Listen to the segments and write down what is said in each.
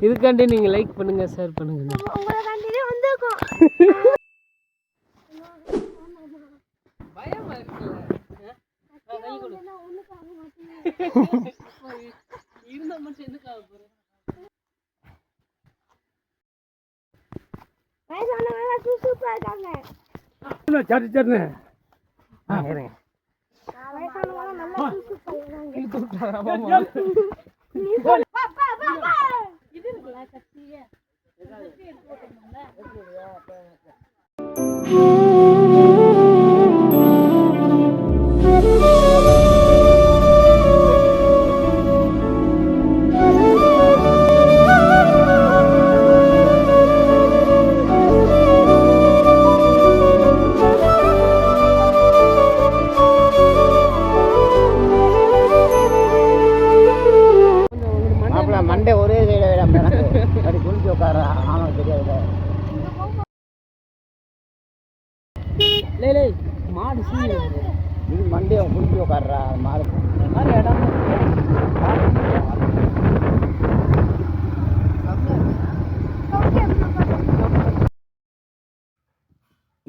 இதுக்காண்டி நீங்க லைக் பண்ணுங்க, ஷேர் பண்ணுங்க. பயமா இருக்குல்ல? இருந்தா மட்டும் எதுக்கு ஆக போறேன்? மண்டே ஒரே சைட விட அப்படி குளிச்சு உட்காரா ஆமாம் தெரியாது. மாடு இது மண்டே குளிச்சு உட்காடுறா மாடு மாதிரி இடம்.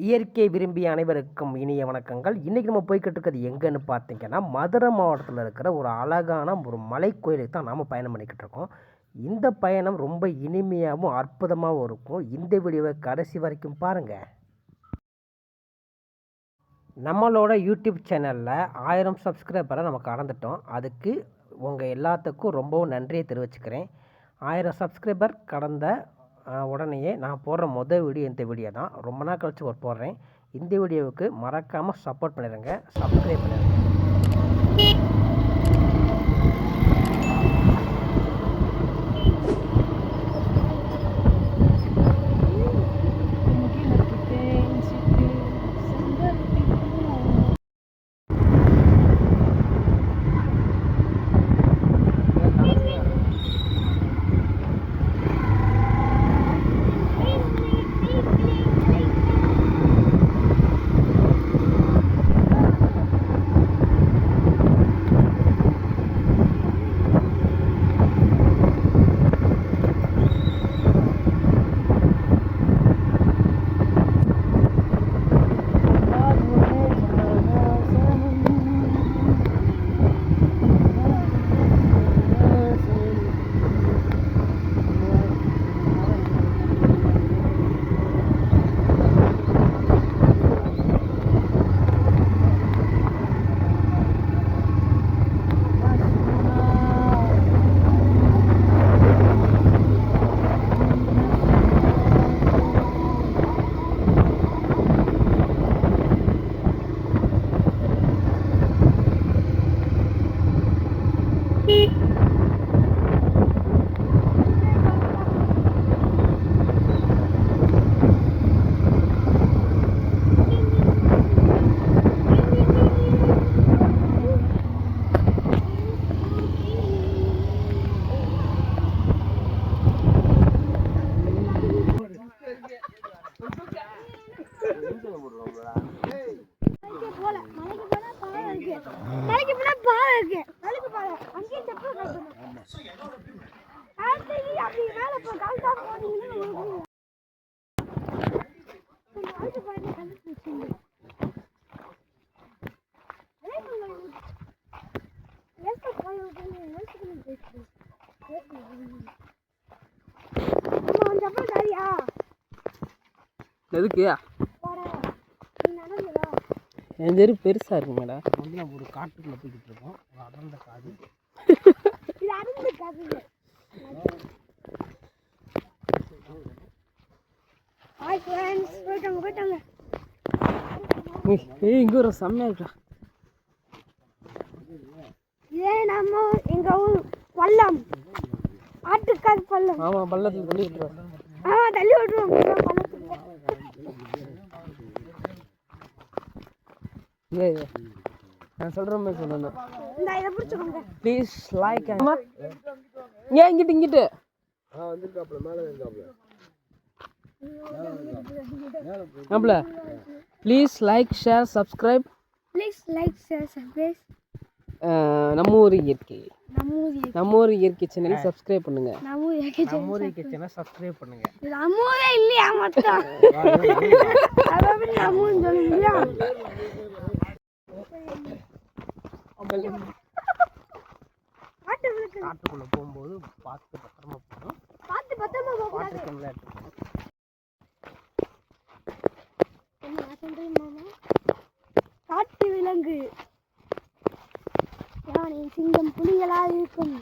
இயற்கை விரும்பிய அனைவருக்கும் இனிய வணக்கங்கள். இன்றைக்கி நம்ம போய்கிட்டு இருக்கிறது எங்கன்னு பார்த்தீங்கன்னா, மதுரை மாவட்டத்தில் இருக்கிற ஒரு அழகான ஒரு மலை கோயிலுக்கு தான் நாம் பயணம் பண்ணிக்கிட்டு இருக்கோம். இந்த பயணம் ரொம்ப இனிமையாகவும் அற்புதமாகவும் இருக்கும். இந்த வீடியோவை கடைசி வரைக்கும் பாருங்கள். நம்மளோட யூடியூப் சேனலில் 1000 சப்ஸ்கிரைபரை நம்ம கடந்துட்டோம். அதுக்கு உங்கள் எல்லாத்துக்கும் ரொம்பவும் நன்றியை தெரிவிச்சுக்கிறேன். 1000 சப்ஸ்கிரைபர் கடந்த உடனேயே நான் போடுற மொதல் வீடியோ இந்த வீடியோ தான். ரொம்ப நாள் கழிச்சு போடுறேன். இந்த வீடியோவுக்கு மறக்காமல் சப்போர்ட் பண்ணிடுங்க, சப்ஸ்கிரைப் பண்ணிடுங்க. எதுக்கு என் தெரு பெருசாக இருக்கு மேடம். வந்து நம்ம ஒரு காட்டுக்குள்ளே போய்கிட்டு இருக்கோம். ஒரு அடர்ந்த காடு. இங்கே ஒரு செம்மையா இருக்கா. நம்ம எங்க ஊர் பள்ளம், ஆட்டுக்கால் பள்ளம். ஆமாம், பள்ளத்தில் தள்ளி விட்டுருவோம். தள்ளி விட்டுருவோம். நான் சொல்கிற மாதிரி சொல்லணும். Please like. ஏன் இங்கிட்டு நம்மள ப்ளீஸ் லைக் ஷேர் சப்ஸ்கிரைப். நம்ம ஊர் இயற்கை நம்ம ஊர் நம்ம ஊர் இயற்கை சேனலை சப்ஸ்கிரைப் பண்ணுங்க. நம்ம ஊர் இயற்கை நம்ம ஊர் சேனல் சப்ஸ்கிரைப் பண்ணுங்க. நம்ம ஊரே இல்லையா மட்டும் அதாவது நம்ம ஊர் சொல்லுங்க. காட்டுக்குள்ளே போகும்போது பார்த்து பத்திரமா போகணும். பார்த்து பத்திரமா வாட்டர் கேம்ல எடுத்துக்கணும். காட்டு விலங்கு யானை சிங்கம் புலிகளாக இருக்கும்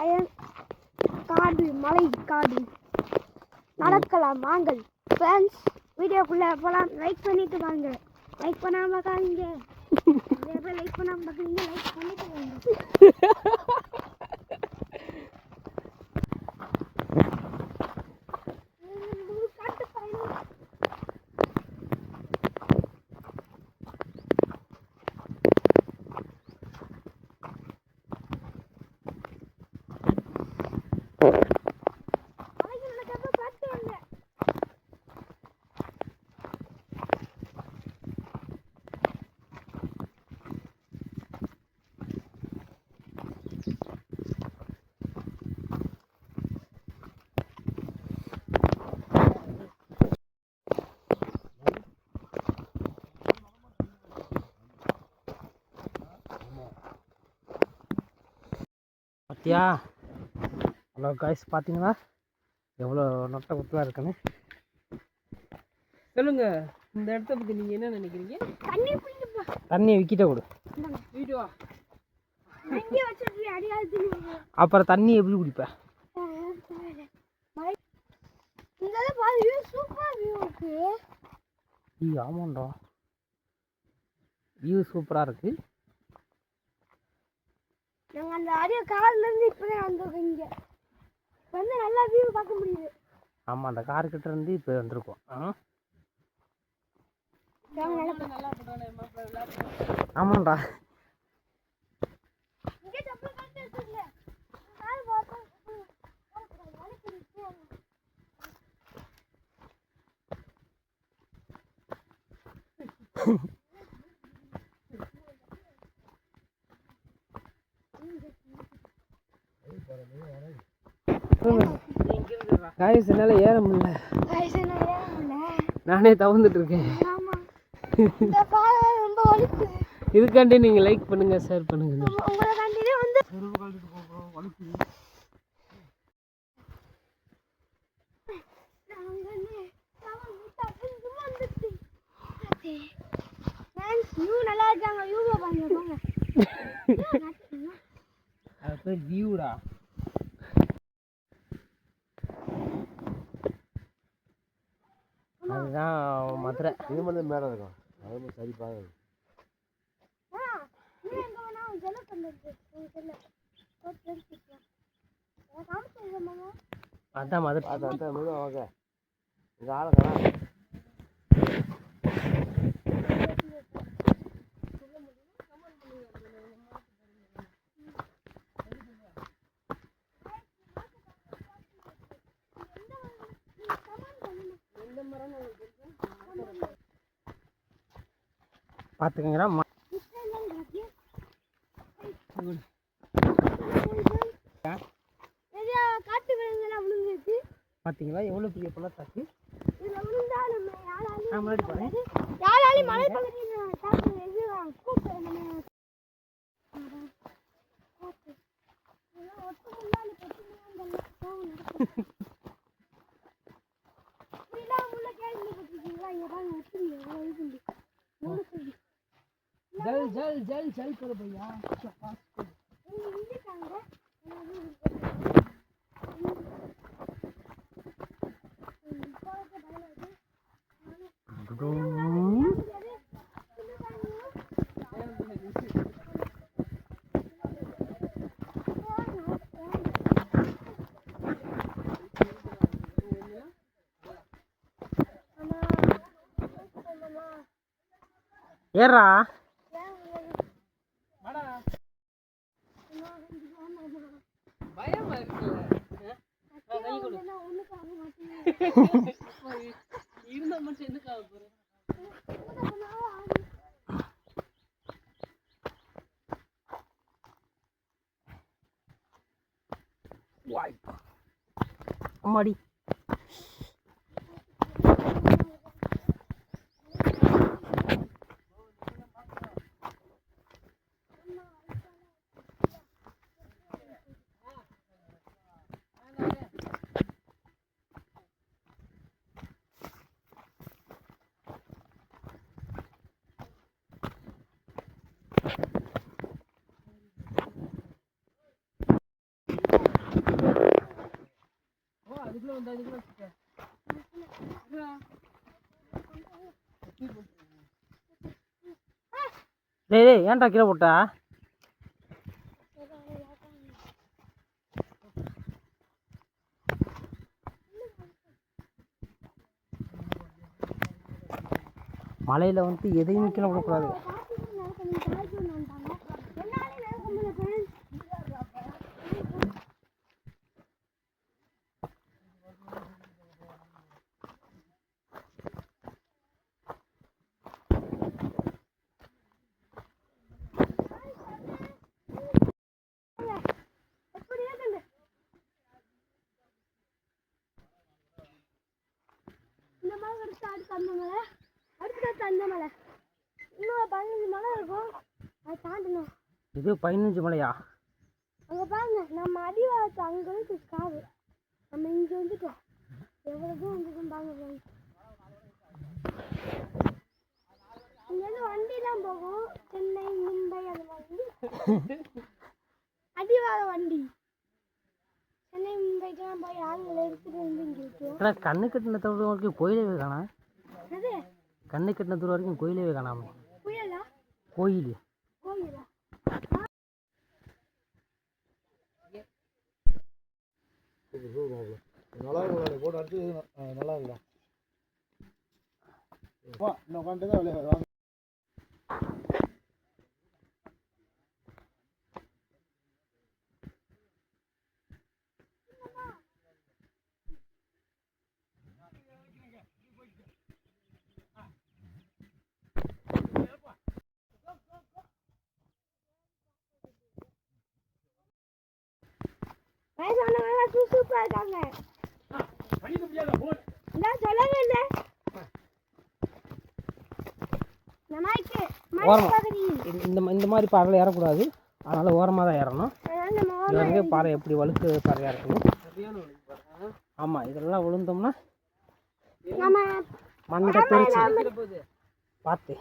அயன் காடு மலை காடு நடக்கலாம் வாங்கள் ஃப்ரெண்ட்ஸ். வீடியோக்குள்ளே போகலாம். லைக் பண்ணிட்டு வாங்க. லைக் பண்ணாமல் பார்க்காதீங்க. லைக் பண்ணாமல் பார்க்குறீங்க. லைக் பண்ணிட்டு வாங்க. காட்டு பயணம். பார்த்தியா? ஹலோ காய்ஸ், பார்த்தீங்களா எவ்வளோ நொட்டை குத்தலாக இருக்குன்னு? சொல்லுங்க, இந்த இடத்த பற்றி நீங்கள் என்ன நினைக்கிறீங்க? தண்ணி பிடிப்பா. தண்ணியை விக்கிட்ட கொடு. வீடியோ தண்ணி வச்சிட்டு அடியாவது. அப்புறம் தண்ணி எப்படி குடிப்பேன்? இந்த பாரு, சூப்பர் வியூ இருக்கு. ஆமாண்டா, வியூ சூப்பராக இருக்குது. நாங்கள் அந்த அரிய கார்லேருந்து இப்போதே வந்திருக்கோம். இங்கே வந்து நல்லா வியூ பார்க்க முடியுது. ஆமாம், அந்த கார்கிட்ட இருந்து இப்போ வந்திருக்கோம். ஆமாண்டா. காய்ஸ் என்னால் ஏற முடியல. நானே தவந்துட்டு இருக்கேன். ரொம்ப வலிக்குது. இதுக்காண்டி நீங்கள் லைக் பண்ணுங்க, ஷேர் பண்ணுங்க. உங்களை கண்டிப்பாக வந்து வியூ நல்லா இருக்காங்க. வியூவை பாருங்க. அது பேர் வியூடா. அதுதான் மதுரை. இது மட்டும் மேலே இருக்கும். அது சரி பாருங்க. அதான் மதுரை. அதான் முழு ஓகே. இங்கே ஆளுங்களா பார்த்துக்கங்கடா. காட்டு விலங்குலாம் விழுந்துருக்கு. பார்த்தீங்களா எவ்வளோ பெரிய பள்ளத்தாக்கு? இதில் விழுந்தா நம்ம நான் முன்னாடி போகிறேன். யாராலையும் மலை பகுதியில் ஜல் ஜல் ஜல் ஜல் கरो भैया. ஏறா. பயமா இருக்குல்ல? இருந்தா மட்டும் எதுக்கு ஆக போறேன்? அம்மாடி டேய் டேய் ஏன்டா கீழே போட்டா மலையில் வந்து எதையும் கீழே போடக்கூடாது. இந்த மலை எடுத்து அடுத்து அந்த மலை அடுத்து அந்த மலை இன்னும் 15 மலை இருக்கும். அதை தாண்டணும். இது 15 மலையா? அங்கே பாருங்க, நம்ம அடிவாரத்து அங்கே இருக்கு காடு. நம்ம இங்கே வந்துட்டோம். எவ்வளோ தூரம் வந்துட்டோம் பாருங்க. இங்கேருந்து வண்டிலாம் போகும். சென்னை, மும்பை அந்த மாதிரி அடிவார வண்டி. சென்னை, மும்பைக்கெல்லாம் போய் ஆளுங்களை எடுத்துகிட்டு வந்து இங்கே விட்டுருவோம். கண்ணு கட்டின தூரம் வரைக்கும் கோயிலவே காணா. அது கண்ணு கட்டின தூரம் வரைக்கும் கோயிலவே காணாம. புயலா? கோயில் கோயிலா? நல்லா போட்டு அடிச்சு நல்லா இருக்கலாம். இன்னும் உட்காந்து தான் விளையாடு. வயசானவங்க சூப்பரா இருக்காங்க. நான் சொல்லவே இல்லை. இந்த மாதிரி பாறையில் ஏறக்கூடாது. அதனால் ஓரமாக தான் ஏறணும். இது வந்து பாறை எப்படி வழுக்கு பாறையாக இருக்கணும். ஆமாம், இதெல்லாம் விழுந்தோம்னா மண்ணை தெரிச்சு பார்த்து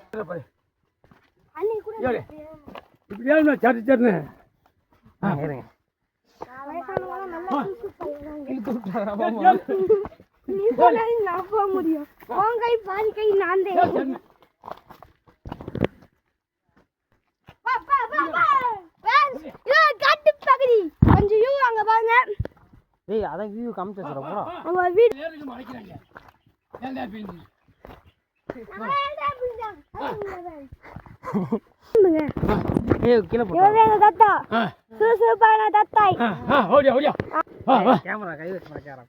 இருங்க. முடியும் பாதி கை நான் காட்டு பகுதி கொஞ்சம் யூ அங்க பாருங்க. டேய் அத வியூ காமிச்சு வச்சுறோம். அங்க வீடு ஏய் கீழ போடு. இவங்க தாத்தா சூசூபான தாத்தாய். ஓடியா ஓடியா. கேமரா கை வச்சு மறைக்கறா.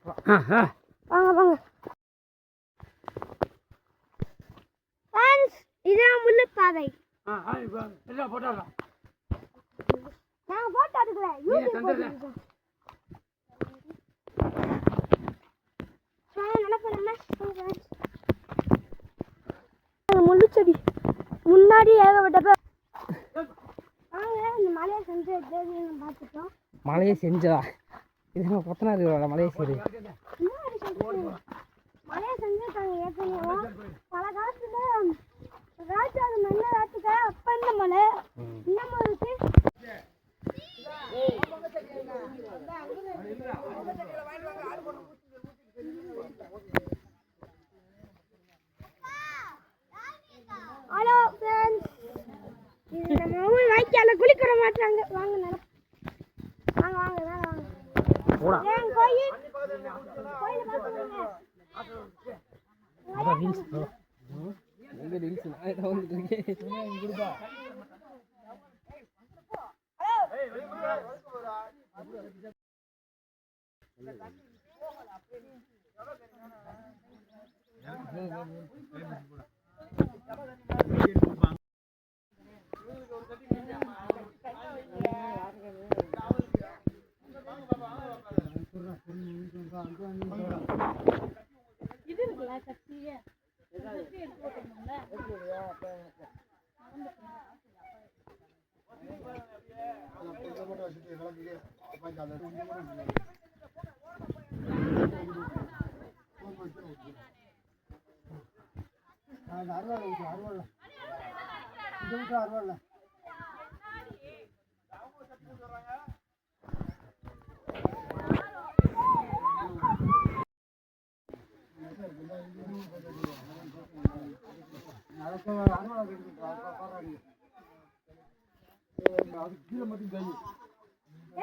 வாங்க வாங்க. ஃப்ரெண்ட்ஸ், இதான் முள்ளு பாதை. எல்லாம் போட்டாடா. நான் போட்டோ எடுக்கல. யூடியூப் போடுறேன். முள்ளு செடி முன்னாடி ஏகப்பட்ட இந்த மலையை செஞ்சு பார்த்துட்டோம். மலையை செஞ்சா இது கொத்தனார் மலையை சரி மலையை செஞ்சுருக்காங்க ஏற்கனவே. பல காலத்துல ராஜாது மண்ணை ராத்துக்க அப்ப இந்த மலை இன்னமும் இருக்கு. ஹலோ ஃப்ரெண்ட்ஸ், இது நம்ம ஊர் வாய்க்கால குளிக்கிற மாட்டாங்க. வாங்க நேரம் வாங்க வாங்க நேரம் வாங்க. ஏன் கோயில் கோயிலை பார்த்துருங்க. Reels bro. எங்க ரீல்ஸ் நான் வந்துட்டு இருக்கேன். குடுப்பா.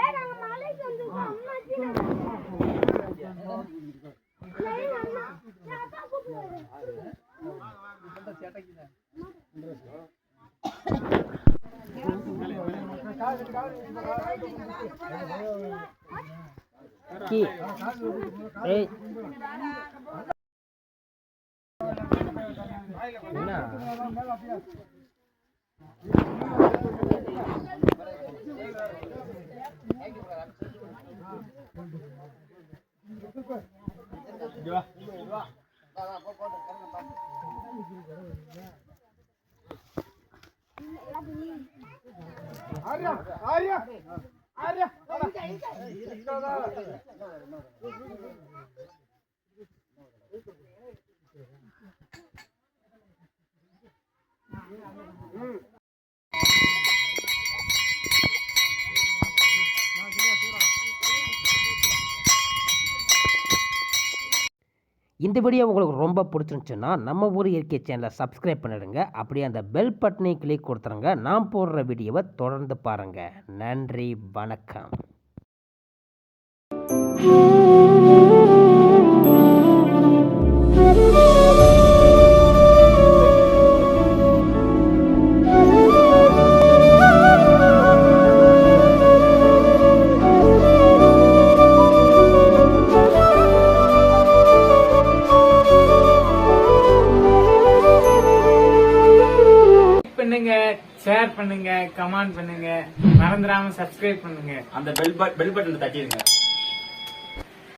ஏய் நாங்க மலைக்கு வந்திருக்கோம் அம்மா கீழ ஏய் அம்மா தாத்தா கூப்பிடுறாரு கீ ஏய் என்ன இந்த வீடியோ உங்களுக்கு ரொம்ப பிடிச்சிருந்துச்சுன்னா நம்ம ஊர் இயற்கை சேனலை சப்ஸ்கிரைப் பண்ணிடுங்க. அப்படியே அந்த பெல் பட்டனை கிளிக் கொடுத்துருங்க. நான் போடுற வீடியோவை தொடர்ந்து பாருங்கள். நன்றி, வணக்கம். பண்ணுங்க, ஷேர் பண்ணுங்க, கமெண்ட் பண்ணுங்க, மறந்துடாம சப்ஸ்கிரைப் பண்ணுங்க. அந்த பெல் பட்டன் தட்டிடுங்க.